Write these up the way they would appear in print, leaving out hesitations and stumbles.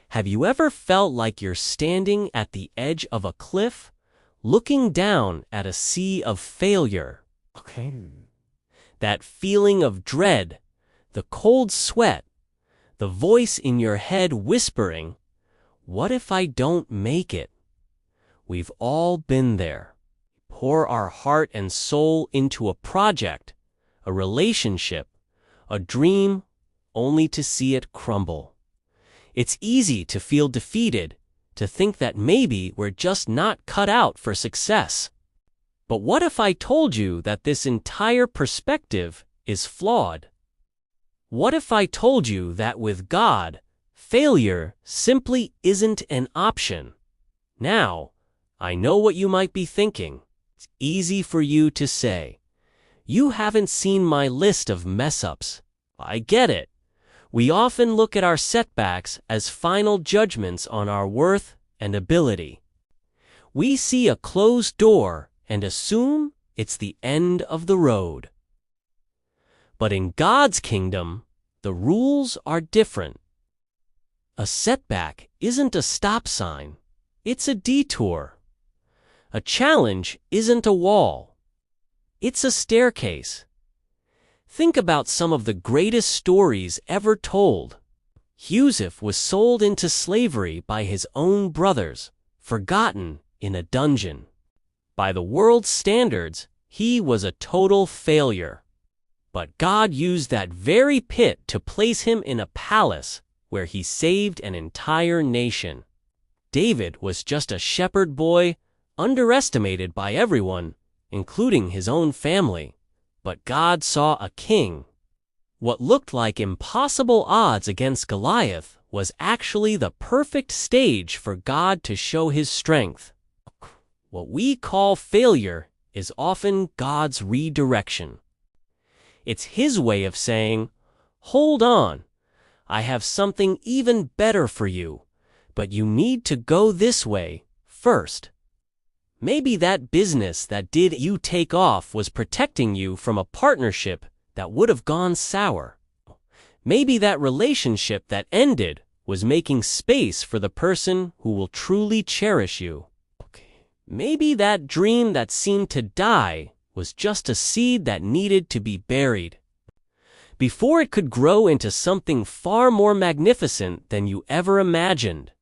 Have you ever felt like you're standing at the edge of a cliff, looking down at a sea of failure? That feeling of dread, the cold sweat, the voice in your head whispering, "What if I don't make it?" We've all been there. Pour our heart and soul into a project, a relationship, a dream, only to see it crumble. It's easy to feel defeated, to think that maybe we're just not cut out for success. But what if I told you that this entire perspective is flawed? What if I told you that with God, failure simply isn't an option? Now, I know what you might be thinking. It's easy for you to say, "You haven't seen my list of mess-ups." I get it. We often look at our setbacks as final judgments on our worth and ability. We see a closed door and assume it's the end of the road. But in God's kingdom, the rules are different. A setback isn't a stop sign, it's a detour. A challenge isn't a wall, it's a staircase. Think about some of the greatest stories ever told. Yusuf was sold into slavery by his own brothers, forgotten in a dungeon. By the world's standards, he was a total failure. But God used that very pit to place him in a palace where he saved an entire nation. David was just a shepherd boy, underestimated by everyone, including his own family. But God saw a king. What looked like impossible odds against Goliath was actually the perfect stage for God to show his strength. What we call failure is often God's redirection. It's his way of saying, "Hold on, I have something even better for you, but you need to go this way first." Maybe that business that did you take off was protecting you from a partnership that would have gone sour. Maybe that relationship that ended was making space for the person who will truly cherish you. Maybe that dream that seemed to die was just a seed that needed to be buried before it could grow into something far more magnificent than you ever imagined.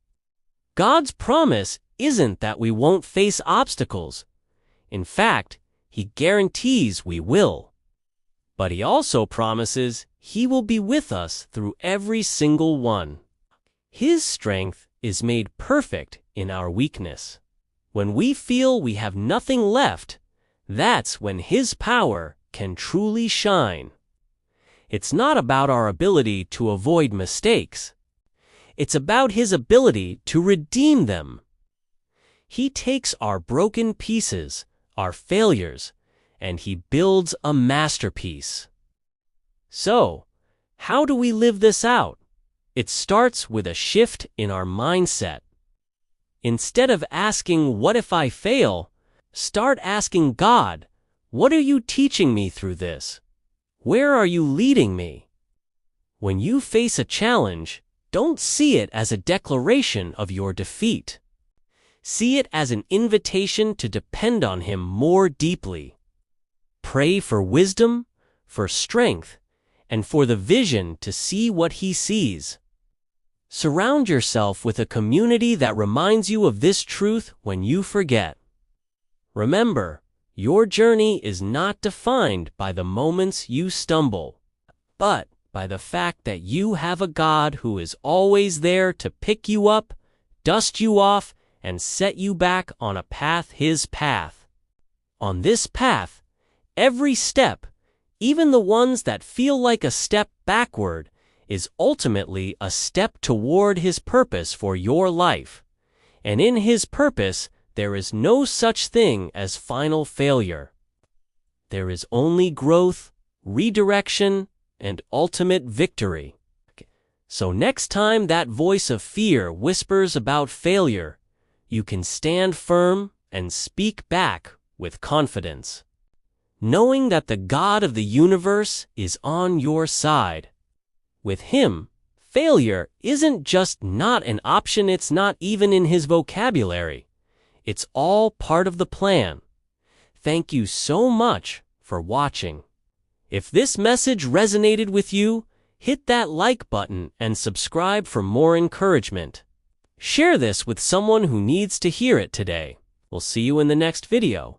God's promise isn't that we won't face obstacles. In fact, he guarantees we will. But he also promises he will be with us through every single one. His strength is made perfect in our weakness. When we feel we have nothing left, that's when his power can truly shine. It's not about our ability to avoid mistakes. It's about his ability to redeem them. He takes our broken pieces, our failures, and he builds a masterpiece. So, how do we live this out? It starts with a shift in our mindset. Instead of asking, "What if I fail?" start asking God, "What are you teaching me through this? Where are you leading me?" When you face a challenge, don't see it as a declaration of your defeat. See it as an invitation to depend on him more deeply. Pray for wisdom, for strength, and for the vision to see what he sees. Surround yourself with a community that reminds you of this truth when you forget. Remember, your journey is not defined by the moments you stumble, but by the fact that you have a God who is always there to pick you up, dust you off, and set you back on a path, his path. On this path, every step, even the ones that feel like a step backward, is ultimately a step toward his purpose for your life. And in his purpose, there is no such thing as final failure. There is only growth, redirection, and ultimate victory. So next time that voice of fear whispers about failure, you can stand firm and speak back with confidence, knowing that the God of the universe is on your side. With him, Failure isn't just not an option, it's not even in his vocabulary. It's all part of the plan. Thank you so much for watching. If this message resonated with you, hit that like button and subscribe for more encouragement. Share this with someone who needs to hear it today. We'll see you in the next video.